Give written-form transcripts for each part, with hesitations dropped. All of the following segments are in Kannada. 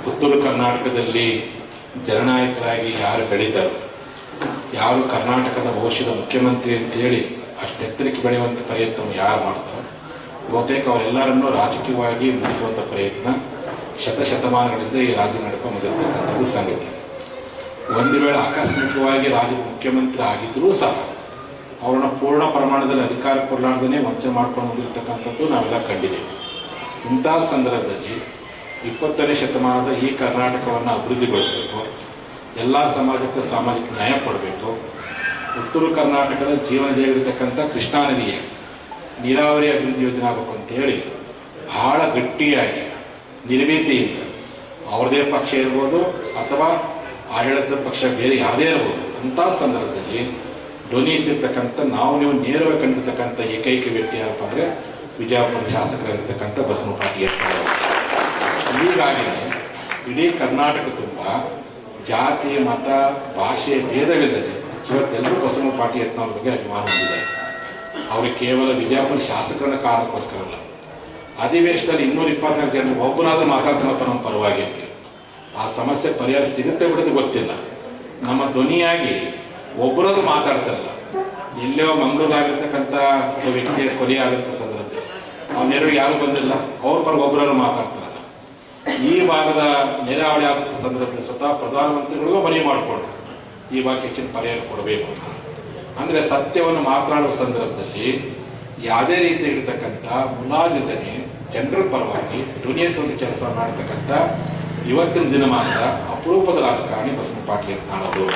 ಉತ್ತರ ಕರ್ನಾಟಕದಲ್ಲಿ ಜನನಾಯಕರಾಗಿ ಯಾರು ಬೆಳೀತಾರೋ, ಯಾರು ಕರ್ನಾಟಕದ ಭವಿಷ್ಯದ ಮುಖ್ಯಮಂತ್ರಿ ಅಂತೇಳಿ ಅಷ್ಟು ಎತ್ತರಕ್ಕೆ ಬೆಳೆಯುವಂಥ ಪ್ರಯತ್ನ ಯಾರು ಮಾಡ್ತಾರೋ, ಬಹುತೇಕ ಅವರೆಲ್ಲರನ್ನೂ ರಾಜಕೀಯವಾಗಿ ಮುಗಿಸುವಂಥ ಪ್ರಯತ್ನ ಶತಶತಮಾನಗಳಿಂದ ಈ ರಾಜ್ಯ ನಡ್ಕೊಂಡ್ಬಂದಿರತಕ್ಕಂಥದ್ದು ಸಂಗತಿ. ಒಂದು ವೇಳೆ ಆಕಸ್ಮಿಕವಾಗಿ ರಾಜ್ಯದ ಮುಖ್ಯಮಂತ್ರಿ ಆಗಿದ್ದರೂ ಸಹ ಅವ್ರನ್ನ ಪೂರ್ಣ ಪ್ರಮಾಣದಲ್ಲಿ ಅಧಿಕಾರ ಕೊಡಲಾರ್ದೇ ವಂಚನೆ ಮಾಡ್ಕೊಂಡು ಬಂದಿರತಕ್ಕಂಥದ್ದು ನಾವೆಲ್ಲ ಕಂಡಿದ್ದೇವೆ. ಇಂಥ ಸಂದರ್ಭದಲ್ಲಿ 20ನೇ ಶತಮಾನದ ಈ ಕರ್ನಾಟಕವನ್ನು ಅಭಿವೃದ್ಧಿಗೊಳಿಸಬೇಕು, ಎಲ್ಲ ಸಮಾಜಕ್ಕೂ ಸಾಮಾಜಿಕ ನ್ಯಾಯ ಕೊಡಬೇಕು. ಉತ್ತರ ಕರ್ನಾಟಕದ ಜೀವನದಲ್ಲಿರತಕ್ಕಂಥ ಕೃಷ್ಣಾ ನದಿಯ ನೀರಾವರಿ ಅಭಿವೃದ್ಧಿ ಯೋಜನೆ ಆಗಬೇಕು ಅಂತೇಳಿ ಬಹಳ ಗಟ್ಟಿಯಾಗಿ ನಿರ್ಭೀತಿಯಿಂದ ಅವ್ರದೇ ಪಕ್ಷ ಇರ್ಬೋದು ಅಥವಾ ಆಡಳಿತದ ಪಕ್ಷ ಬೇರೆ ಯಾವುದೇ ಇರ್ಬೋದು, ಅಂಥ ಸಂದರ್ಭದಲ್ಲಿ ಧ್ವನಿ ಇಟ್ಟಿರ್ತಕ್ಕಂಥ ನೀವು ನೇರವಾಗಿ ಕಂಡಿರ್ತಕ್ಕಂಥ ಏಕೈಕ ವ್ಯಕ್ತಿ ಯಾರಪ್ಪ ಅಂದರೆ ವಿಜಯಪುರ ಶಾಸಕರಾಗಿರ್ತಕ್ಕಂಥ ಬಸವನ ಪಾಟೀಲ್. ಹೀಗಾಗಿ ಇಡೀ ಕರ್ನಾಟಕ ತುಂಬ ಜಾತಿ ಮತ ಭಾಷೆ ಭೇದವಿಲ್ಲದೆ ಇವತ್ತೆಲ್ಲರೂ ಬಸವನ ಪಾಟೀಲ್ ಯತ್ನಾಳ್ ಬಗ್ಗೆ ಅಭಿಮಾನ ಹೊಂದಿದ್ದಾರೆ. ಅವ್ರಿಗೆ ಕೇವಲ ವಿಜಯಪುರ ಶಾಸಕರನ್ನ ಕಾರಣಕ್ಕೋಸ್ಕರ ಅಲ್ಲ, ಅಧಿವೇಶನದಲ್ಲಿ 224 ಜನ ಒಬ್ಬನಾದ್ರೂ ಮಾತಾಡ್ತಾರಪ್ಪ ನಮ್ಮ ಪರವಾಗಿ ಅಂತ. ಆ ಸಮಸ್ಯೆ ಪರಿಹಾರ ಸಿಗುತ್ತೆ ಬಿಡೋದು ಗೊತ್ತಿಲ್ಲ. ನಮ್ಮ ಧ್ವನಿಯಾಗಿ ಒಬ್ಬರಾದ್ರೂ ಮಾತಾಡ್ತಾರಲ್ಲ. ಎಲ್ಲೋ ಮಂಗಳೂರಾಗಿರ್ತಕ್ಕಂಥ ಒಬ್ಬ ವ್ಯಕ್ತಿಯ ಕೊಲೆ ಆಗುತ್ತ ಸಂದರ್ಭದಲ್ಲಿ ಅವ್ರ ನೆರವಿಗೆ ಯಾರು ಬಂದಿಲ್ಲ, ಅವ್ರ ಪರ ಒಬ್ಬರಾದ್ರು ಮಾತಾಡ್ತಾರಲ್ಲ. ಈ ಭಾಗದ ನೆರೆಹಾವಳಿ ಆಗುತ್ತ ಸಂದರ್ಭದಲ್ಲಿ ಸ್ವತಃ ಪ್ರಧಾನಮಂತ್ರಿಗಳಿಗೂ ಮನವಿ ಮಾಡಿಕೊಂಡು ಈ ಭಾಗಕ್ಕೆ ಹೆಚ್ಚಿನ ಪರಿಹಾರ ಕೊಡಬೇಕು ಅಂತ. ಅಂದರೆ ಸತ್ಯವನ್ನು ಮಾತನಾಡುವ ಸಂದರ್ಭದಲ್ಲಿ ಯಾವುದೇ ರೀತಿ ಇರತಕ್ಕಂಥ ಮುಲಾಜಿಲ್ಲದೆ ಜನರ ಪರವಾಗಿ ಧ್ವನಿಯ ತಂದು ಕೆಲಸ ಮಾಡತಕ್ಕಂಥ ಇವತ್ತಿನ ದಿನಮಾನದ ಅಪರೂಪದ ರಾಜಕಾರಣಿ ಬಸವನ ಪಾಟೀಲ್ ಯತ್ನಾಳ್ ಅವರು.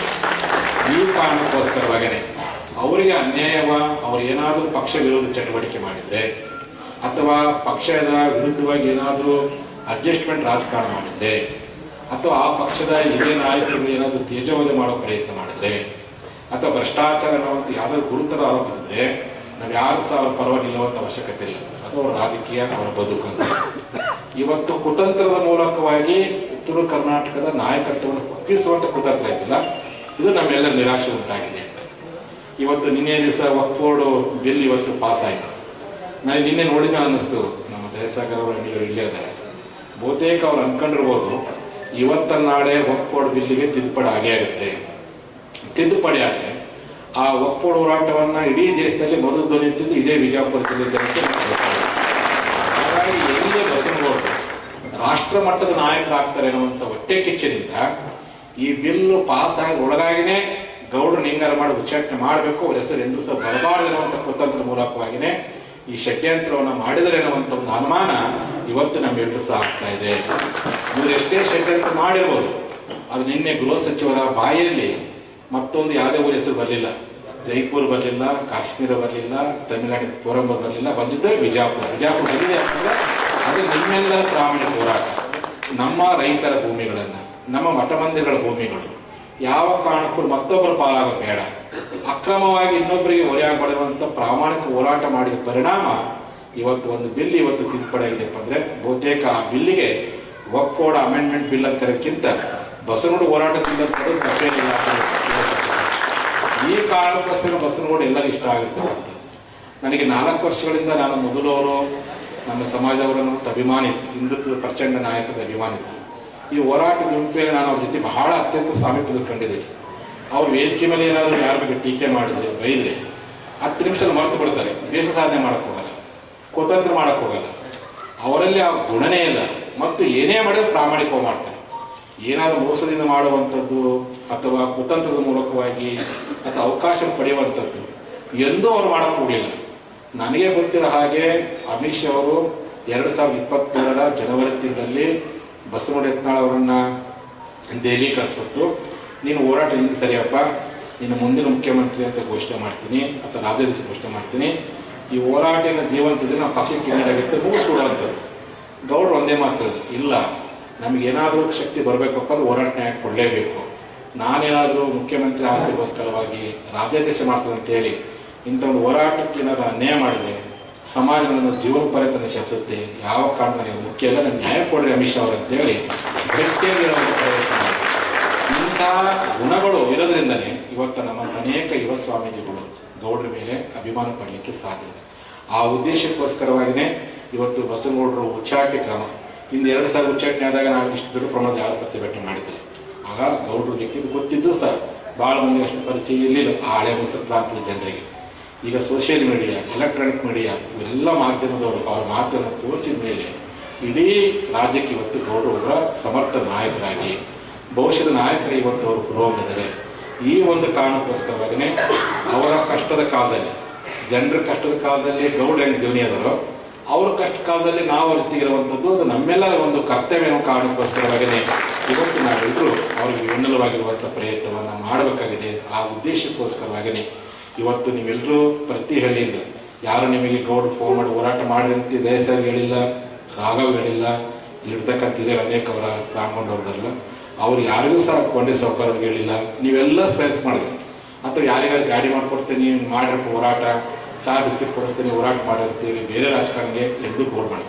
ಈ ಕಾರಣಕ್ಕೋಸ್ಕರವಾಗೇ ಅವರಿಗೆ ಅನ್ಯಾಯವ ಅವ್ರು ಏನಾದರೂ ಪಕ್ಷ ವಿರೋಧ ಚಟುವಟಿಕೆ ಮಾಡಿದರೆ ಅಥವಾ ಪಕ್ಷದ ವಿರುದ್ಧವಾಗಿ ಏನಾದರೂ ಅಡ್ಜಸ್ಟ್ಮೆಂಟ್ ರಾಜಕಾರಣ ಮಾಡಿದರೆ ಅಥವಾ ಆ ಪಕ್ಷದ ಹಿರಿಯ ನಾಯಕರು ಏನಾದರೂ ತೇಜೋವಧೆ ಮಾಡೋ ಪ್ರಯತ್ನ ಮಾಡಿದರೆ ಅಥವಾ ಭ್ರಷ್ಟಾಚಾರ ಅನ್ನುವಂಥ ಯಾವುದಾದ್ರು ಗುರುತರ ಆರೋಪ ಇದ್ದರೆ ನಾವು ಯಾರು ಸಹ ಅವ್ರ ಪರವಾಗಿ ನಿಲ್ಲುವಂಥ ಅವಶ್ಯಕತೆ ಇಲ್ಲ. ಅದು ಅವರ ರಾಜಕೀಯ, ಅವರ ಬದುಕಂತ. ಇವತ್ತು ಕುತಂತ್ರದ ಮೂಲಕವಾಗಿ ಉತ್ತರ ಕರ್ನಾಟಕದ ನಾಯಕತ್ವವನ್ನು ಕುಗ್ಗಿಸುವಂಥ ಕುತಂತ್ರ ಆಯ್ತಿಲ್ಲ, ಇದು ನಮ್ಮೆಲ್ಲರ ನಿರಾಶೆ ಉಂಟಾಗಿದೆ ಅಂತ. ಇವತ್ತು ನಿನ್ನೆ ದಿವಸ ವಕ್ಫ್ ಬೋರ್ಡ್ ಬಿಲ್ ಇವತ್ತು ಪಾಸ್ ಆಯಿತು. ನಾನು ನಿನ್ನೆ ನೋಡಿದ ಅನ್ನಿಸ್ತು, ನಮ್ಮ ದಯಸಾಗರ್ ಅವರ ಇಲ್ಲೇ ಇದ್ದಾರೆ, ಬಹುತೇಕ ಅವ್ರು ಅನ್ಕೊಂಡಿರ್ಬೋದು ಇವತ್ತ ನಾಳೆ ವಕ್ಫ್ ಬೋರ್ಡ್ ಬಿಲ್ಲಿಗೆ ತಿದ್ದುಪಡಿ ಆಗೇ ಆಗುತ್ತೆ. ತಿದ್ದುಪಡಿ ಆದರೆ ಆ ವಕ್ಫ್ ಬೋರ್ಡ್ ಹೋರಾಟವನ್ನು ಇಡೀ ದೇಶದಲ್ಲಿ ಮೊದಲು ಧ್ವನಿ ಎತ್ತಿದ್ದು ಇದೇ ವಿಜಯಪುರ ಜಿಲ್ಲೆ ಜನತೆ. ಹಾಗಾಗಿ ಎಲ್ಲಿಯೇ ಬಸವನಗೌಡರು ರಾಷ್ಟ್ರ ಮಟ್ಟದ ನಾಯಕರಾಗ್ತಾರೆ ಅನ್ನುವಂಥ ಹೊಟ್ಟೆ ಕಿಚ್ಚನಿಂದ ಈ ಬಿಲ್ಲು ಪಾಸ್ ಆಗಿ ಒಳಗಾಗಿನೇ ಗೌಡರು ನಿಂಗಾರ ಮಾಡಿ ಉಚ್ಚಾಟನೆ ಮಾಡಬೇಕು, ಅವ್ರ ಹೆಸರು ಎಂದೂ ಸಹ ಬರಬಾರದು ಅನ್ನುವಂಥ ಕುತಂತ್ರ ಮೂಲಕವಾಗಿಯೇ ಈ ಷಡ್ಯಂತ್ರವನ್ನು ಮಾಡಿದರೆ ಅನ್ನುವಂಥ ಒಂದು ಅನುಮಾನ ಇವತ್ತು ನಮ್ಮೆಲ್ಲರೂ ಸಹ ಆಗ್ತಾ ಇದೆ. ಇವರು ಎಷ್ಟೇ ಷಡ್ಯಂತ್ರ ಮಾಡಿರ್ಬೋದು, ಅದು ನಿನ್ನೆ ಗೃಹ ಸಚಿವರ ಬಾಯಲ್ಲಿ ಮತ್ತೊಂದು ಯಾವುದೇ ಊರ ಹೆಸರು ಬರಲಿಲ್ಲ. ಜೈಪುರ್ ಬರಲಿಲ್ಲ, ಕಾಶ್ಮೀರ ಬರಲಿಲ್ಲ, ತಮಿಳುನಾಡಿನ ಪುರಂಬರ್ ಬರಲಿಲ್ಲ, ಬಂದಿದ್ದೇ ವಿಜಯಪುರ. ವಿಜಯಪುರ ಬಂದಿದೆ ಅಂತಂದ್ರೆ ಅದು ನಿಮ್ಮೆಲ್ಲರ ಪ್ರಾಮಾಣಿಕ ಹೋರಾಟ. ನಮ್ಮ ರೈತರ ಭೂಮಿಗಳನ್ನು, ನಮ್ಮ ಮಠ ಮಂದಿರಗಳ ಭೂಮಿಗಳು ಯಾವ ಕಾರಣಕ್ಕೂ ಮತ್ತೊಬ್ಬರ ಪಾಲಾಗ ಬೇಡ, ಅಕ್ರಮವಾಗಿ ಇನ್ನೊಬ್ಬರಿಗೆ ಹೊರೆಯಾಗಬಾರದಂತ ಪ್ರಾಮಾಣಿಕ ಹೋರಾಟ ಮಾಡಿದ ಪರಿಣಾಮ ಇವತ್ತು ಒಂದು ಬಿಲ್ ಇವತ್ತು ತಿದ್ದುಪಡಿ ಆಗಿದೆಪ್ಪ ಅಂದರೆ ಬಹುತೇಕ ಆ ಬಿಲ್ಲಿಗೆ ವಕ್ಫ್ ಬೋರ್ಡ್ ಅಮೆಂಡ್ಮೆಂಟ್ ಬಿಲ್ ಅಂತ ಕರೆಕ್ಕಿಂತ ಬಸವನಗೌಡ ಹೋರಾಟದಿಂದ ತಪ್ಪೇನಿಲ್ಲ. ಈ ಕಾರಣಕ್ಕೋಸ್ಕರ ಬಸವನಗೌಡ ಎಲ್ಲರೂ ಇಷ್ಟ ಆಗಿರ್ತಕ್ಕಂಥದ್ದು. ನನಗೆ 4 ವರ್ಷಗಳಿಂದ ನಾನು ಮೊದಲವರು ನಮ್ಮ ಸಮಾಜವರನ್ನು ಅಭಿಮಾನಿ ಇತ್ತು, ಹಿಂದುತ್ವ ಪ್ರಚಂಡ ನಾಯಕದ ಅಭಿಮಾನಿ ಇತ್ತು. ಈ ಹೋರಾಟ ಗುಂಪಿಗೆ ನಾನು ಅವ್ರ ಜೊತೆ ಬಹಳ ಅತ್ಯಂತ ಸಾಮೀಪ್ಯದ ಕಂಡಿದ್ದೀನಿ. ಅವ್ರು ವೇದಿಕೆ ಮೇಲೆ ಏನಾದರೂ ಯಾರ ಬಗ್ಗೆ ಟೀಕೆ ಮಾಡಿದ್ರೆ ಬೈದ್ರೆ 10 ನಿಮಿಷದಲ್ಲಿ ಮರೆತು ಬಿಡ್ತಾರೆ. ದೇಶ ಸಾಧನೆ ಮಾಡಕ್ಕೆ ಹೋಗಲ್ಲ, ಕುತಂತ್ರ ಮಾಡಕ್ಕೆ ಹೋಗಲ್ಲ, ಅವರಲ್ಲಿ ಆ ಗುಣನೇ ಇಲ್ಲ. ಮತ್ತು ಏನೇ ಮಾಡಿದ್ರು ಪ್ರಾಮಾಣಿಕವಾಗಿ ಮಾಡ್ತಾರೆ. ಏನಾದರೂ ಮೋಸದಿಂದ ಮಾಡುವಂಥದ್ದು ಅಥವಾ ಕುತಂತ್ರದ ಮೂಲಕವಾಗಿ ಅಥವಾ ಅವಕಾಶ ಪಡೆಯುವಂಥದ್ದು ಎಂದೂ ಅವ್ರು ಮಾಡಕ್ಕೆ ಹೋಗಲಿಲ್ಲ. ನನಗೆ ಗೊತ್ತಿರೋ ಹಾಗೆ ಅಮಿತ್ ಶಾ ಅವರು 2023 ಜನವರಿ ತಿಂಗಳಲ್ಲಿ ಬಸವನಗೌಡ ಯತ್ನಾಳ್ ಅವರನ್ನ ದೆಹಲಿ ಕಳಿಸ್ಬಿಟ್ಟು, ನೀನು ಹೋರಾಟ ಹಿಂದೆ ಸರಿಯಪ್ಪ, ನೀನು ಮುಂದಿನ ಮುಖ್ಯಮಂತ್ರಿ ಅಂತ ಘೋಷಣೆ ಮಾಡ್ತೀನಿ ಅಥವಾ ರಾಜ್ಯಾಧ್ಯಕ್ಷ ಘೋಷಣೆ ಮಾಡ್ತೀನಿ, ಈ ಹೋರಾಟನ ಜೀವಂತದಲ್ಲಿ ನಾವು ಪಕ್ಷಕ್ಕೆ ಹಿನ್ನಡೆಯಾಗುತ್ತೆ ಮುಗಿಸ್ಕೊಡುವಂಥದ್ದು. ಗೌಡ್ರು ಒಂದೇ ಮಾತು, ಇಲ್ಲ ನಮಗೇನಾದರೂ ಶಕ್ತಿ ಬರಬೇಕಪ್ಪ ಅದು ಹೋರಾಟ ನ್ಯಾಯ ಕೊಡಲೇಬೇಕು. ನಾನೇನಾದರೂ ಮುಖ್ಯಮಂತ್ರಿ ಆಸೆಗೋಸ್ಕರವಾಗಿ ರಾಜ್ಯಾಧ್ಯಕ್ಷ ಮಾಡ್ತೀನಿ ಅಂತೇಳಿ ಇಂಥ ಒಂದು ಹೋರಾಟಕ್ಕೆ ಏನಾದರೂ ಅನ್ಯಾಯ ಮಾಡಿದ್ರೆ ಸಮಾಜ ನನ್ನ ಜೀವನ ಪರ್ಯಂತ ನಿಶ್ಚಯಿಸುತ್ತೆ. ಯಾವ ಕಾರಣ ನೀವು ಮುಖ್ಯ ಎಲ್ಲ ನಾನು ನ್ಯಾಯ ಕೊಡ್ರಿ ಅಮಿತ್ ಶಾ ಅವರು ಅಂತೇಳಿ ಗಟ್ಟಿಯಾಗಿರುವಂಥ ಪ್ರಯತ್ನ. ಇಂಥ ಗುಣಗಳು ಇರೋದ್ರಿಂದನೇ ಇವತ್ತು ನಮ್ಮ ಅನೇಕ ಯುವ ಸ್ವಾಮೀಜಿಗಳು ಗೌಡ್ರ ಮೇಲೆ ಅಭಿಮಾನ ಪಡಲಿಕ್ಕೆ ಸಾಧ್ಯ ಇದೆ. ಆ ಉದ್ದೇಶಕ್ಕೋಸ್ಕರವಾಗಿಯೇ ಇವತ್ತು ಬಸವನಗೌಡರು ಉಚ್ಚಾಟನೆ ಕ್ರಮ ಇನ್ನು 2 ಸಾರಿ ಉಚ್ಚಾಟನೆ ಆದಾಗ ನಾವು ಇಷ್ಟು ದೊಡ್ಡ ಪ್ರಮಾಣದ ಯಾವ ಪ್ರತಿಭಟನೆ ಮಾಡಿದ್ವಿ. ಆಗ ಗೌಡ್ರ ವ್ಯಕ್ತಿ ಗೊತ್ತಿದ್ದು ಸಹ ಭಾಳ ಮಂದಿಗೆ ಅಷ್ಟು ಪರಿಚಯ ಇರಲಿಲ್ಲ ಆ ಹಳೆ ಮೈಸೂರು ಪ್ರಾಂತದ ಜನರಿಗೆ. ಈಗ ಸೋಷಿಯಲ್ ಮೀಡಿಯಾ, ಎಲೆಕ್ಟ್ರಾನಿಕ್ ಮೀಡಿಯಾ ಇವೆಲ್ಲ ಮಾಧ್ಯಮದವರು ಅವರ ಮಾತನ್ನು ತೋರಿಸಿದ ಮೇಲೆ ಇಡೀ ರಾಜ್ಯಕ್ಕೆ ಇವತ್ತು ಗೌಡರ ಸಮರ್ಥ ನಾಯಕರಾಗಿ ಭವಿಷ್ಯದ ನಾಯಕರು ಇವತ್ತು ಅವರು ಪುರೋಗಮಿದ್ದಾರೆ. ಈ ಒಂದು ಕಾರಣಕ್ಕೋಸ್ಕರವಾಗಿಯೇ ಅವರ ಕಷ್ಟದ ಕಾಲದಲ್ಲಿ, ಜನರ ಕಷ್ಟದ ಕಾಲದಲ್ಲಿ ಗೌಡ್ರ ಏನು ಧ್ವನಿ ಅದರೋ ಅವ್ರ ಕಷ್ಟ ಕಾಲದಲ್ಲಿ ನಾವು ಅರಿತಿಗಿರುವಂಥದ್ದು ಅದು ನಮ್ಮೆಲ್ಲರ ಒಂದು ಕರ್ತವ್ಯ ಕಾರಣಕ್ಕೋಸ್ಕರವಾಗಿಯೇ ಇವತ್ತು ನಾವೆಲ್ಲರೂ ಅವರಿಗೆ ಬೆನ್ನೆಲುವಾಗಿರುವಂಥ ಪ್ರಯತ್ನವನ್ನು ಮಾಡಬೇಕಾಗಿದೆ. ಆ ಉದ್ದೇಶಕ್ಕೋಸ್ಕರವಾಗಿಯೇ ಇವತ್ತು ನೀವೆಲ್ಲರೂ ಪ್ರತಿ ಹಳ್ಳಿಯಿಂದ ಯಾರು ನಿಮಗೆ ಗೌಡ್ರು ಫೋನ್ ಮಾಡಿ ಹೋರಾಟ ಮಾಡಿರಿ ಅಂತ ದಯಸರ್ ಹೇಳಿಲ್ಲ, ರಾಘವ್ ಹೇಳಿಲ್ಲ, ಇಲ್ಲಿರ್ತಕ್ಕಂಥ ಹಿರಿಯರು ಅನೇಕ ಅವರ ರಾಮಗೊಂಡವ್ರದಲ್ಲ, ಅವ್ರು ಯಾರಿಗೂ ಸಹ ಕೊಂಡೆ ಸೌಕರ್ಯ ಹೇಳಿಲ್ಲ. ನೀವೆಲ್ಲ ಸ್ಪೇಸ್ ಮಾಡಿದ್ರಿ ಅಥವಾ ಯಾರಿಗಾರು ಗಾಡಿ ಮಾಡಿಕೊಡ್ತೀನಿ ಮಾಡಿರಪ್ಪ ಹೋರಾಟ, ಚಹಾ ಬಿಸ್ಕಿಟ್ ಕೊಡಿಸ್ತೀನಿ ಹೋರಾಟ ಮಾಡಿರ್ತೀವಿ, ಬೇರೆ ರಾಜಕಾರಣಿಗೆ ಎಂದು ಬೋರ್ಡ್ ಮಾಡಿ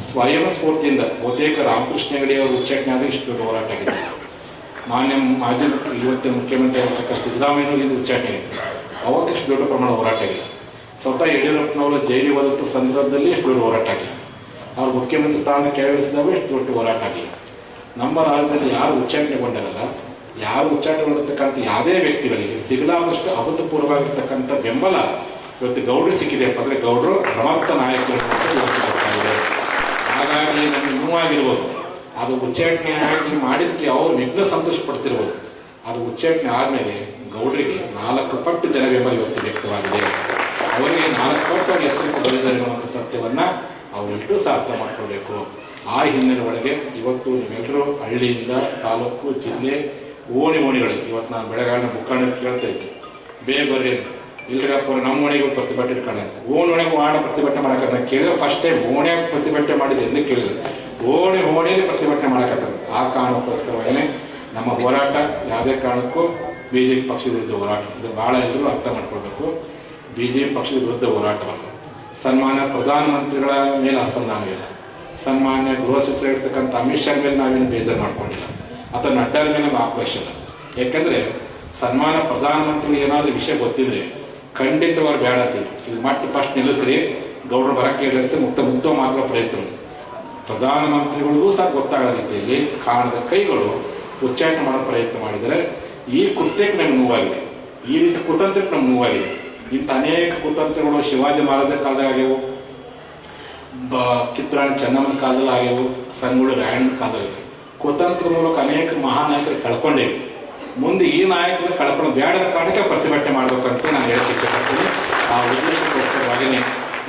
ಸ್ವಯಂ ಸ್ಫೂರ್ತಿಯಿಂದ ಬಹುತೇಕ ರಾಮಕೃಷ್ಣ ಹೆಗಡೆ ಅವರು ಉಚ್ಚಾಟನೆ ಆದರೆ ಇಷ್ಟು ದೊಡ್ಡ ಹೋರಾಟ ಆಗಿದೆ. ಮಾಜಿ ಇವತ್ತಿನ ಮುಖ್ಯಮಂತ್ರಿ ಆಗಿರ್ತಕ್ಕ ಸಿದ್ದರಾಮಯ್ಯನವರಿಂದ ಉಚ್ಚಾಟನೆ ಆಗಿದೆ, ಅವತ್ತು ಇಷ್ಟು ದೊಡ್ಡ ಪ್ರಮಾಣ ಹೋರಾಟ ಆಗಿದೆ. ಸ್ವತಃ ಯಡಿಯೂರಪ್ಪನವರು ಜೈಲಿಗೆ ಹೋದಂಥ ಸಂದರ್ಭದಲ್ಲಿ ಎಷ್ಟು ದೊಡ್ಡ ಹೋರಾಟ ಆಗಿದೆ. ಅವ್ರು ಮುಖ್ಯಮಂತ್ರಿ ಸ್ಥಾನ ಕೆಳಗಿಳಿಸಿದಾಗ ಎಷ್ಟು ದೊಡ್ಡ ಹೋರಾಟ ಆಗಿದೆ. ನಮ್ಮ ರಾಜ್ಯದಲ್ಲಿ ಯಾರು ಉಚ್ಚಾಟನೆಗೊಂಡರಲ್ಲ, ಯಾರು ಉಚ್ಚಾಟನೆಗೊಂಡಿರ್ತಕ್ಕಂಥ ಯಾವುದೇ ವ್ಯಕ್ತಿಗಳಿಗೆ ಸಿಗಲಾದಷ್ಟು ಅಭೂತಪೂರ್ವವಾಗಿರ್ತಕ್ಕಂಥ ಬೆಂಬಲ ಇವತ್ತು ಗೌಡ್ರು ಸಿಕ್ಕಿದೆ ಅಂದರೆ ಗೌಡ್ರು ಸಮರ್ಥ ನಾಯಕರು ಅಂತ ಇವತ್ತು ಗೊತ್ತಾಗಿದೆ. ಹಾಗಾಗಿ ನಮಗೆ ನೋವಾಗಿರ್ಬೋದು, ಅದು ಉಚ್ಚಾಟನೆ ಆಗಿ ಮಾಡಿದ್ದಕ್ಕೆ ಅವರು ವಿಘ್ನ ಸಂತೋಷ ಪಡ್ತಿರ್ಬೋದು, ಅದು ಉಚ್ಚಾಟನೆ ಆದಮೇಲೆ ಗೌಡ್ರಿಗೆ 4 ಪಟ್ಟು ಜನ ಬೆಂಬಲ ಇವತ್ತು ವ್ಯಕ್ತವಾಗಿದೆ. ಅವರಿಗೆ 4 ಪಟ್ಟು ಅವ್ರು ಎತ್ತರಕ್ಕೆ ಬರೆದಿದ್ದಾರೆ ಅನ್ನುವಂಥ ಸತ್ಯವನ್ನು ಅವರೆಲ್ಲರೂ ಸಹ ಅರ್ಥ ಮಾಡ್ಕೊಳ್ಬೇಕು. ಆ ಹಿನ್ನೆಲೆ ಒಳಗೆ ಇವತ್ತು ನೀವೆಲ್ಲರೂ ಹಳ್ಳಿಯಿಂದ ತಾಲೂಕು, ಜಿಲ್ಲೆ, ಓಣಿಗಳು ಇವತ್ತು ನಾನು ಬೆಳಗಾವಿನ ಮುಖಂಡ ಕೇಳ್ತಾ ಇದ್ದೆ, ಬೇಗ ಬರ್ರಿ ಇಲ್ರಿಗಪ್ಪ ನಮ್ಮ ಓಣಿಗೆ ಪ್ರತಿಭಟನೆ ಇಟ್ಕೊಂಡೆ, ಓಣಿಗೆ ವಾಡ ಪ್ರತಿಭಟನೆ ಮಾಡಕ್ಕೆ ಕೇಳಿದ್ರೆ ಫಸ್ಟ್ ಟೈಮ್ ಓಣಿಯಾಗ ಪ್ರತಿಭಟನೆ ಮಾಡಿದೆ ಎಂದು ಕೇಳಿದ್ರು. ಓಣಿಯಲ್ಲಿ ಪ್ರತಿಭಟನೆ ಮಾಡಕತ್ತಾರೆ. ಆ ಕಾರಣಕ್ಕೋಸ್ಕರವೇ ನಮ್ಮ ಹೋರಾಟ ಯಾವುದೇ ಕಾರಣಕ್ಕೂ BJP ಪಕ್ಷದ ವಿರುದ್ಧ ಹೋರಾಟ, ಇದು ಭಾಳ ಎಲ್ಲರೂ ಅರ್ಥ ಮಾಡ್ಕೊಳ್ಬೇಕು. BJP ಪಕ್ಷದ ವಿರುದ್ಧ ಹೋರಾಟವನ್ನು ಸನ್ಮಾನ್ಯ ಪ್ರಧಾನಮಂತ್ರಿಗಳ ಮೇಲೆ ಅಸಮಾಧಾನವಿಲ್ಲ, ಸನ್ಮಾನ್ಯ ಗೃಹ ಸಚಿವರಿರ್ತಕ್ಕಂಥ ಅಮಿತ್ ಶಾ ಮೇಲೆ ನಾವೇನು ಬೇಜಾರು ಮಾಡ್ಕೊಂಡಿಲ್ಲ, ಅಥವಾ ನಡ್ಡರ ಮೇಲೆ ನಮ್ಗೆ ಆಕ್ರೋಶ ಇಲ್ಲ. ಯಾಕೆಂದರೆ ಸನ್ಮಾನ್ಯ ಪ್ರಧಾನಮಂತ್ರಿಗಳು ಏನಾದರೂ ವಿಷಯ ಗೊತ್ತಿದ್ರೆ ಖಂಡಿತವಾಗಿ ಬೇಡ ಅಂತಿದ್ರು, ಇದು ಮಟ್ಟು ಫಸ್ಟ್ ನಿಲ್ಲಿಸ್ರಿ, ಗೌಡ್ರು ಬರಕ್ಕೆ ಹೇಳಿದಂತೆ ಮುಕ್ತ ಮಾತ್ರ ಪ್ರಯತ್ನ. ಪ್ರಧಾನಮಂತ್ರಿಗಳಿಗೂ ಸಹ ಗೊತ್ತಾಗೋ ರೀತಿಯಲ್ಲಿ ಕಾರಣದ ಕೈಗಳು ಉಚ್ಚಾಟನೆ ಮಾಡೋ ಪ್ರಯತ್ನ ಮಾಡಿದರೆ ಈ ಕೃತ್ಯಕ್ಕೆ ನಮ್ಗೆ ನೋವಾಗಿದೆ, ಈ ರೀತಿ ಕುತಂತ್ರಕ್ಕೆ ನಮ್ಗೆ ನೋವಾಗಿದೆ. ಇಂಥ ಅನೇಕ ಕುತಂತ್ರಗಳು ಶಿವಾಜಿ ಮಹಾರಾಜರ ಕಾಲದಾಗ ಆಗ್ಯವು, ಕಿತ್ತೂರಾಣಿ ಚೆನ್ನಮ್ಮನ ಕಾಲದಲ್ಲಿ ಆಗ್ಯವು, ಸಂಗೊಳ್ಳಿ ರಾಯಣ್ಣನ ಕಾಲದಲ್ಲಿ ಕುತಂತ್ರ ಮೂಲಕ ಅನೇಕ ಮಹಾನಾಯಕರು ಕಳ್ಕೊಂಡೇವಿ. ಮುಂದೆ ಈ ನಾಯಕರು ಕಳ್ಕೊಂಡು ಬೇಡದ ಕಾರಣಕ್ಕೆ ಪ್ರತಿಭಟನೆ ಮಾಡಬೇಕಂತ ನಾನು ಹೇಳಕ್ಕೆ ಇಷ್ಟಪಡ್ತೀನಿ. ಆ ಉದ್ದೇಶಕ್ಕೋಸ್ಕರವಾಗಿಯೇ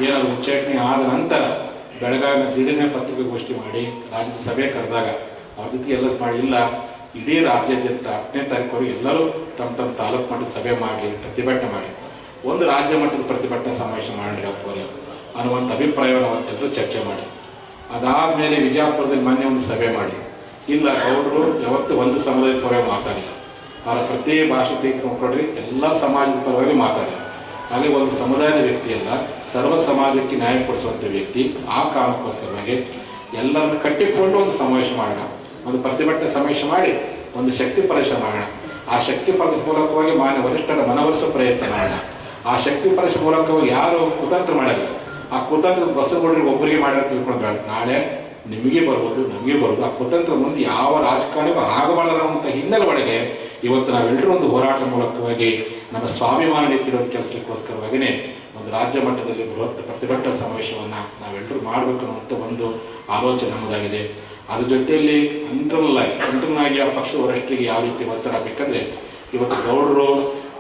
ಏನಾದ್ರು ಉಚ್ಚಾಟನೆ ಆದ ನಂತರ ಬೆಳಗಾವಿನ ದಿಢೀರ್ನ ಪತ್ರಿಕಾಗೋಷ್ಠಿ ಮಾಡಿ ರಾಜ್ಯದ ಸಭೆ ಕರೆದಾಗ ಅವ್ರ ಜೊತೆ ಎಲ್ಲ ಮಾಡಿ, ಇಲ್ಲ ಇಡೀ ರಾಜ್ಯಾದ್ಯಂತ 10ನೇ ತಾರೀಕುವರೆಗೆ ಎಲ್ಲರೂ ತಮ್ಮ ತಾಲೂಕು ಮಟ್ಟದ ಸಭೆ ಮಾಡಿ ಪ್ರತಿಭಟನೆ ಮಾಡಿ ಒಂದು ರಾಜ್ಯ ಮಟ್ಟದ ಪ್ರತಿಭಟನಾ ಸಮಾವೇಶ ಮಾಡಿರಿ ಅಪ್ಪವರೇ ಅನ್ನುವಂಥ ಅಭಿಪ್ರಾಯವನ್ನು ಅವತ್ತೆಲ್ಲರೂ ಚರ್ಚೆ ಮಾಡಿ, ಅದಾದಮೇಲೆ ವಿಜಯಪುರದಲ್ಲಿ ಮೊನ್ನೆ ಒಂದು ಸಭೆ ಮಾಡಿ, ಇಲ್ಲ ಗೌಡರು ಯಾವತ್ತು ಒಂದು ಸಮುದಾಯದ ಪರವಾಗಿ ಮಾತಾಡಿಲ್ಲ, ಅವರ ಪ್ರತಿ ಭಾಷೆ ತೆಗೆದುಕೊಂಡ್ರಿ ಎಲ್ಲ ಸಮಾಜದ ಪರವಾಗಿ ಮಾತಾಡಿಲ್ಲ. ಹಾಗೆ ಒಂದು ಸಮುದಾಯದ ವ್ಯಕ್ತಿಯಲ್ಲ, ಸರ್ವ ಸಮಾಜಕ್ಕೆ ನ್ಯಾಯ ಕೊಡಿಸುವಂಥ ವ್ಯಕ್ತಿ. ಆ ಕಾರಣಕ್ಕೋಸ್ಕರವಾಗಿ ಎಲ್ಲರನ್ನು ಕಟ್ಟಿಕೊಂಡು ಒಂದು ಸಮಾವೇಶ ಮಾಡೋಣ, ಒಂದು ಪ್ರತಿಭಟನೆ ಸಮಾವೇಶ ಮಾಡಿ ಒಂದು ಶಕ್ತಿ ಪ್ರದರ್ಶನ ಮಾಡೋಣ. ಆ ಶಕ್ತಿ ಪ್ರದರ್ಶನ ಮೂಲಕವಾಗಿ ಮಾನ್ಯ ವರಿಷ್ಠರ ಮನವೊಲಿಸುವ ಪ್ರಯತ್ನ ಮಾಡೋಣ. ಆ ಶಕ್ತಿ ಪ್ರದರ್ಶನ ಮೂಲಕವಾಗಿ ಯಾರು ಕುತಂತ್ರ ಮಾಡಲ್ಲ, ಆ ಕುತಂತ್ರ ಬಸವಗೌಡರಿಗೆ ಒಬ್ಬರಿಗೆ ಮಾಡಿದ್ರೆ ತಿಳ್ಕೊಂಡು ನಾಳೆ ನಿಮಗೆ ಬರ್ಬೋದು, ನಮಗೆ ಬರ್ಬೋದು. ಆ ಕುತಂತ್ರ ಮುಂದೆ ಯಾವ ರಾಜಕಾರಣಿಗೂ ಆಗಬಾರ್ದು ಅನ್ನುವಂಥ ಹಿನ್ನೆಲೆ ಒಳಗೆ ಇವತ್ತು ನಾವೆಲ್ಲರೂ ಒಂದು ಹೋರಾಟ ಮೂಲಕವಾಗಿ ನಮ್ಮ ಸ್ವಾಭಿಮಾನ ನೀತಿರುವ ಕೆಲಸಕ್ಕೋಸ್ಕರವಾಗಿಯೇ ಒಂದು ರಾಜ್ಯ ಮಟ್ಟದಲ್ಲಿ ಬೃಹತ್ ಪ್ರತಿಭಟನಾ ಸಮಾವೇಶವನ್ನು ನಾವೆಲ್ಲರೂ ಮಾಡಬೇಕು ಅನ್ನುವಂಥ ಒಂದು ಆಲೋಚನೆ ನಮ್ಮದಾಗಿದೆ. ಅದ್ರ ಜೊತೆಯಲ್ಲಿ ಅಂಟರ್ನಾಗಿ ಆ ಪಕ್ಷದ ವರಿಷ್ಠರಿಗೆ ಯಾವ ರೀತಿ ಒತ್ತಡ ಆಗಬೇಕಂದ್ರೆ, ಇವತ್ತು ಗೌಡರು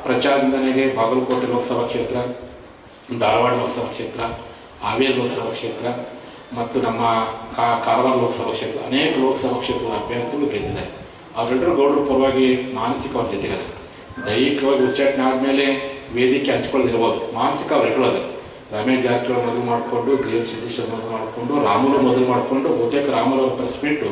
ಪ್ರಚಾರದಿಂದನೇ ಬಾಗಲಕೋಟೆ ಲೋಕಸಭಾ ಕ್ಷೇತ್ರ, ಧಾರವಾಡ ಲೋಕಸಭಾ ಕ್ಷೇತ್ರ, ಹಾವೇರಿ ಲೋಕಸಭಾ ಕ್ಷೇತ್ರ ಮತ್ತು ನಮ್ಮ ಕಾರವಾರ ಲೋಕಸಭಾ ಕ್ಷೇತ್ರ ಅನೇಕ ಲೋಕಸಭಾ ಕ್ಷೇತ್ರದ ಅಭ್ಯರ್ಥಿಗಳು ಗೆದ್ದಿದ್ದಾರೆ. ಅವರೆಲ್ಲರೂ ಗೌಡರ ಪರವಾಗಿ ಮಾನಸಿಕ ಅವ್ರ ಜೊತೆಗದೆ, ದೈಹಿಕವಾಗಿ ಉಚ್ಚಾಟನೆ ಆದಮೇಲೆ ವೇದಿಕೆ ಹಂಚ್ಕೊಳ್ಳದಿರ್ಬೋದು, ಮಾನಸಿಕ ಅವರೆಲ್ಲರೂ ಅದ. ರಮೇಶ್ ಜಾರಕಿಹೊಳಿ ಮದುವೆ ಮಾಡಿಕೊಂಡು, JH ಸಿದ್ದೇಶ್ವರ ಮದುವೆ ಮಾಡಿಕೊಂಡು, ರಾಮುಲು ಮದುವೆ ಮಾಡಿಕೊಂಡು, ಬಹುತೇಕ ರಾಮುಲು ಅವ್ರ ಕರೆಸ್ಬಿಟ್ಟು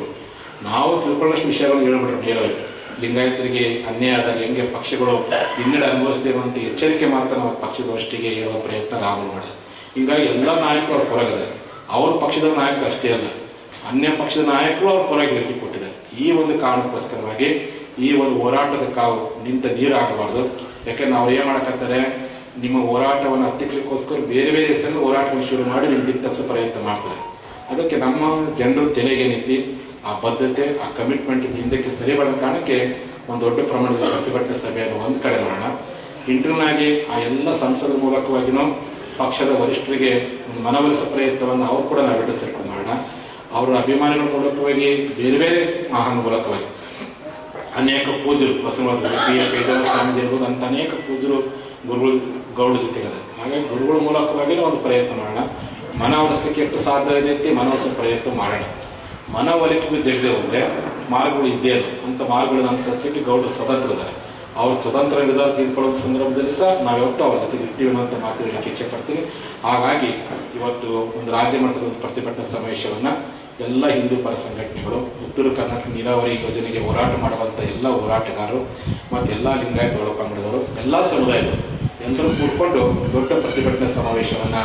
ನಾವು ತಿಳ್ಕೊಳ್ಳೋಷ್ಟು ವಿಷಯಗಳನ್ನು ಹೇಳ್ಬಿಟ್ರು ನೇರವಾಗಿ. ಲಿಂಗಾಯತರಿಗೆ ಅನ್ಯಾಯ ಆದಾಗ ಹೆಂಗೆ ಪಕ್ಷಗಳು ಹಿನ್ನಡೆ ಅನುಭವಿಸ್ತಿರುವಂಥ ಎಚ್ಚರಿಕೆ ಮಾತ್ರ ನಾವು ಪಕ್ಷದವಷ್ಟಿಗೆ ಹೇಳುವ ಪ್ರಯತ್ನ ರಾಮುಲು ಮಾಡಿದ್ರು. ಹೀಗಾಗಿ ಎಲ್ಲ ನಾಯಕರು ಅವ್ರ ಪರಗಿದೆ. ಅವ್ರ ಪಕ್ಷದ ನಾಯಕರು ಅಷ್ಟೇ ಅಲ್ಲ, ಅನ್ಯ ಪಕ್ಷದ ನಾಯಕರು ಅವ್ರ ಪರವಾಗಿ ಹೇಳಿಕೆ ಕೊಟ್ಟಿದ್ದಾರೆ. ಈ ಒಂದು ಕಾರಣಕ್ಕೋಸ್ಕರವಾಗಿ ಈ ಒಂದು ಹೋರಾಟದ ಕಾವು ನಿಂತ ನೀರಾಗಬಾರ್ದು. ಯಾಕೆಂದ್ರೆ ನಾವು ಏನು ಮಾಡಕತ್ತಾರೆ, ನಿಮ್ಮ ಹೋರಾಟವನ್ನು ಹತ್ತಿಕ್ಲಿಕ್ಕೋಸ್ಕರ ಬೇರೆ ಬೇರೆ ಹೆಸರಲ್ಲಿ ಹೋರಾಟವನ್ನು ಶುರು ಮಾಡಿ ನಿಮ್ಮ ದಿಕ್ಕು ತಪ್ಪಿಸೋ ಪ್ರಯತ್ನ ಮಾಡ್ತಾರೆ. ಅದಕ್ಕೆ ನಮ್ಮ ಜನರು ತಲೆಗೆ ನಿಂತು ಆ ಬದ್ಧತೆ, ಆ ಕಮಿಟ್ಮೆಂಟ್ ಹಿಂದಕ್ಕೆ ಸರಿ ಬರೋ ಕಾರಣಕ್ಕೆ ಒಂದು ದೊಡ್ಡ ಪ್ರಮಾಣದ ಪ್ರತಿಭಟನೆ ಸಭೆಯನ್ನು ಒಂದು ಕಡೆ ಮಾಡೋಣ. ಇಂಟರ್ನಲ್ ಆಗಿ ಆ ಎಲ್ಲ ಸಂಸದರ ಮೂಲಕವಾಗಿಯೂ ಪಕ್ಷದ ವರಿಷ್ಠರಿಗೆ ಒಂದು ಮನವೊಲಿಸೋ ಪ್ರಯತ್ನವನ್ನು ಅವ್ರು ಕೂಡ ನಾವು ನಡೆಸಲಿಕ್ಕೆ ಮಾಡೋಣ. ಅವರ ಅಭಿಮಾನಿಗಳ ಮೂಲಕವಾಗಿ ಬೇರೆ ಬೇರೆ ಮಹಾನ್ ಮೂಲಕವಾಗಿ ಅನೇಕ ಪೂಜರು ಬಸವರಾಜ ಸ್ವಾಮೀಜಿ ಇರ್ಬೋದು ಅಂತ ಅನೇಕ ಪೂಜರು ಗುರುಗಳು ಗೌಡ ಜೊತೆಗದ. ಹಾಗಾಗಿ ಗುರುಗಳ ಮೂಲಕವಾಗಿ ಒಂದು ಪ್ರಯತ್ನ ಮಾಡೋಣ. ಮನವೊಲಿಸಲಿಕ್ಕೆ ಎಷ್ಟು ಸಾಧ್ಯ ಇದೆ ಮನವೊಲಿಸೋ ಪ್ರಯತ್ನ ಮಾಡೋಣ. ಮನವೊಲಿಕೆಗೂ ಜಗದೆ ಹೋದರೆ ಮಾರ್ಗಗಳು ಇದ್ದೇ ಇಲ್ಲ ಅಂತ ಮಾರ್ಗಗಳನ್ನು ಅನುಸರಿಸಲಿಕ್ಕೆ ಗೌಡರು ಸ್ವತಂತ್ರ ಇದ್ದಾರೆ. ಅವ್ರು ಸ್ವತಂತ್ರ ನಿರ್ಧಾರ ತೆಗೆದುಕೊಳ್ಳೋ ಸಂದರ್ಭದಲ್ಲಿ ಸಹ ನಾವು ಯಾವತ್ತೂ ಅವ್ರ ಜೊತೆಗೆ ಇರ್ತೀವಿ ಅನ್ನೋಂಥ ಮಾತು ಹೇಳಕ್ಕೆ ಇಚ್ಛೆ ಪಡ್ತೀನಿ. ಹಾಗಾಗಿ ಇವತ್ತು ಒಂದು ರಾಜ್ಯ ಮಟ್ಟದ ಒಂದು ಪ್ರತಿಭಟನಾ ಸಮಾವೇಶವನ್ನು ಎಲ್ಲ ಹಿಂದೂ ಪರ ಸಂಘಟನೆಗಳು, ಉತ್ತರ ಕರ್ನಾಟಕ ನೀರಾವರಿ ಯೋಜನೆಗೆ ಹೋರಾಟ ಮಾಡುವಂಥ ಎಲ್ಲ ಹೋರಾಟಗಾರರು ಮತ್ತು ಎಲ್ಲ ಲಿಂಗಾಯತ ಒಳಪಂಗಡದವರು, ಎಲ್ಲ ಸಮುದಾಯದವರು ಎಲ್ಲರೂ ಕೂಡ್ಕೊಂಡು ದೊಡ್ಡ ಪ್ರತಿಭಟನಾ ಸಮಾವೇಶವನ್ನು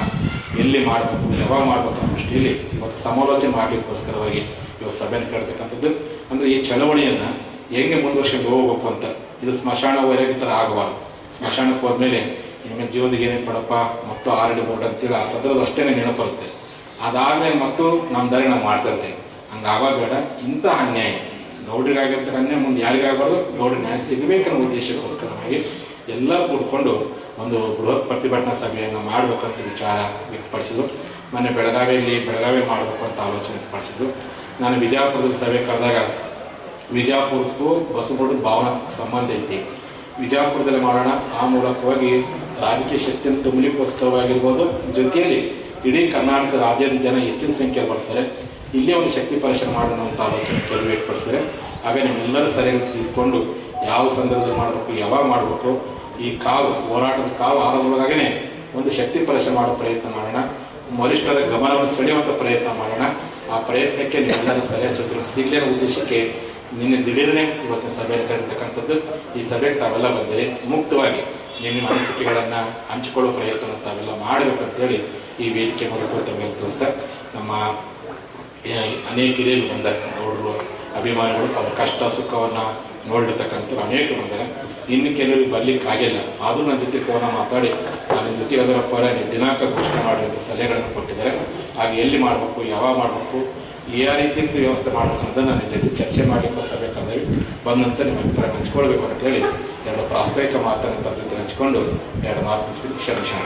ಎಲ್ಲಿ ಮಾಡಬೇಕು, ಯಾವಾಗ ಮಾಡಬೇಕು ಅನ್ನೋ ದೃಷ್ಟಿಯಲ್ಲಿ ಇವತ್ತು ಸಮಾಲೋಚನೆ ಮಾಡಲಿಕ್ಕೋಸ್ಕರವಾಗಿ ಇವತ್ತು ಸಭೆಯನ್ನು ಕರೆತಕ್ಕಂಥದ್ದು. ಅಂದರೆ ಈ ಚಳವಳಿಯನ್ನು ಹೆಂಗೆ ಮುಂದುವರ್ಸ್ಕೊಂಡು ಹೋಗ್ಬೇಕು ಅಂತ. ಇದು ಸ್ಮಶಾನ ವೈರಾಗ್ಯ ಥರ ಆಗಬಾರ್ದು. ಸ್ಮಶಾನಕ್ಕೆ ಹೋದ್ಮೇಲೆ ನಿಮ್ಮ ಜೀವನಕ್ಕೆ ಏನೇನು ಪಡಪ್ಪ ಮತ್ತು ಆರಡಿ ಬೋರ್ಡ್ ಅಂತೇಳಿ ಆ ಸದ್ರದ ಅಷ್ಟೇ ನೆನಪು ಬರುತ್ತೆ. ಅದಾದ್ಮೇಲೆ ಮತ್ತು ನಮ್ಮ ದಾರಿ ನಾವು ಮಾಡ್ತಾ ಇರ್ತೇವೆ. ಹಂಗಾಗ ಬೇಡ. ಇಂಥ ಅನ್ಯಾಯ ಗೌಡರಿಗಾಗಿರ್ತಾರೆ ಅನ್ಯಾಯ ಮುಂದೆ ಯಾರಿಗಾಗಬಾರ್ದು. ಗೌಡ್ರಿಗೆ ನ್ಯಾಯ ಸಿಗಬೇಕನ್ನೋ ಉದ್ದೇಶಕ್ಕೋಸ್ಕರವಾಗಿ ಎಲ್ಲರೂ ಕೂತ್ಕೊಂಡು ಒಂದು ಬೃಹತ್ ಪ್ರತಿಭಟನಾ ಸಭೆಯನ್ನು ಮಾಡಬೇಕಂತ ವಿಚಾರ ವ್ಯಕ್ತಪಡಿಸಿದ್ರು. ಮೊನ್ನೆ ಬೆಳಗಾವಿ ಮಾಡಬೇಕು ಅಂತ ಆಲೋಚನೆ ವ್ಯಕ್ತಪಡಿಸಿದ್ರು. ನಾನು ವಿಜಯಪುರದಲ್ಲಿ ಸಭೆ ಕರೆದಾಗ ವಿಜಯಪುರಕ್ಕೂ ಬಸವಗೌಡರ ಭಾವನಾ ಸಂಬಂಧ ಐತಿ, ವಿಜಯಪುರದಲ್ಲಿ ಮಾಡೋಣ. ಆ ಮೂಲಕವಾಗಿ ರಾಜಕೀಯ ಶಕ್ತಿಯನ್ನು ತುಂಬಲಿಕ್ಕೋಸ್ಕರವಾಗಿರ್ಬೋದು, ಜೊತೆಯಲ್ಲಿ ಇಡೀ ಕರ್ನಾಟಕದ ರಾಜ್ಯದ ಜನ ಹೆಚ್ಚಿನ ಸಂಖ್ಯೆಯಲ್ಲಿ ಬರ್ತಾರೆ. ಇಲ್ಲೇ ಒಂದು ಶಕ್ತಿ ಪರಿಶ್ರಮ ಮಾಡೋಣ ಅಂತ ಆಲೋಚನೆ ಕೆಲವು ವ್ಯಕ್ತಪಡಿಸಿದರೆ, ಆಗ ನಿಮ್ಮೆಲ್ಲರೂ ಸರಿಯಾಗಿ ತಿಳ್ಕೊಂಡು ಯಾವ ಸಂದರ್ಭದಲ್ಲಿ ಮಾಡಬೇಕು, ಯಾವಾಗ ಮಾಡಬೇಕು, ಈ ಹೋರಾಟದ ಆರೋದ್ರೊಳಗಾಗೇ ಒಂದು ಶಕ್ತಿ ಪರಿಶ್ರಮ ಮಾಡೋ ಪ್ರಯತ್ನ ಮಾಡೋಣ. ವರಿಷ್ಠರ ಗಮನವನ್ನು ಸೆಳೆಯುವಂಥ ಪ್ರಯತ್ನ ಮಾಡೋಣ. ಆ ಪ್ರಯತ್ನಕ್ಕೆ ನಿಮ್ಮೆಲ್ಲರ ಸಲಹೆ ಸೂಚನೆ ಸಿಗಲಿ ಅನ್ನೋ ಉದ್ದೇಶಕ್ಕೆ ನಿನ್ನೆ ದಿಢೀರನೆ ಇವತ್ತಿನ ಸಭೆಯಲ್ಲಿ ಕರೆದಿರ್ತಕ್ಕಂಥದ್ದು. ಈ ಸಭೆಗೆ ತಾವೆಲ್ಲ ಬಂದರೆ ಮುಕ್ತವಾಗಿ ನಿಮ್ಮ ಅನಿಸಿಕೆಗಳನ್ನು ಹಂಚಿಕೊಳ್ಳೋ ಪ್ರಯತ್ನ ತಾವೆಲ್ಲ ಮಾಡಬೇಕಂತೇಳಿ ಈ ವೇದಿಕೆ ಮೂಲಕ ತಮಗೆ ತೋರಿಸ್ತಾ, ನಮ್ಮ ಅನೇಕ ಹಿರಿಯರು ಬಂದರೆ ನೋಡರು ಅಭಿಮಾನಿಗಳು ಅವ್ರ ಕಷ್ಟ ಸುಖವನ್ನು ನೋಡಿರ್ತಕ್ಕಂಥವ್ರು ಅನೇಕರು ಬಂದರೆ, ಇನ್ನು ಕೆಲವರಿಗೆ ಬರ್ಲಿಕ್ಕೆ ಆಗಿಲ್ಲ. ಆದರೂ ನನ್ನ ಜೊತೆ ಫೋನ ಮಾತಾಡಿ ನಾನು ನಿಮ್ಮ ಜೊತೆ ಅದರಪ್ಪ ನೀವು ದಿನಾಂಕ ಘೋಷಣೆ ಮಾಡಿದಂಥ ಸಲಹೆಗಳನ್ನು ಕೊಟ್ಟಿದ್ದಾರೆ. ಹಾಗೆ ಎಲ್ಲಿ ಮಾಡಬೇಕು, ಯಾವಾಗ ಮಾಡಬೇಕು, ಯಾವ ರೀತಿಯಿಂದ ವ್ಯವಸ್ಥೆ ಮಾಡಬೇಕು ಅನ್ನೋದನ್ನು ನನ್ನ ಜೊತೆ ಚರ್ಚೆ ಮಾಡಲಿಕ್ಕೆ ಸಭೆ ಕರೆದೇವಿ. ಬಂದಂತ ನಿಮ್ಮ ಅಭಿಪ್ರಾಯ ಹಂಚ್ಕೊಳ್ಬೇಕು ಅಂತೇಳಿ ಎರಡು ಪ್ರಾಸ್ತಾವಿಕ ಮಾತನ್ನು ತಮ್ಮ ಜೊತೆ ಹಂಚ್ಕೊಂಡು ಎರಡು ಮಾತು ಮುಗಿಸಿ ಕ್ಷಮಿಸಿ.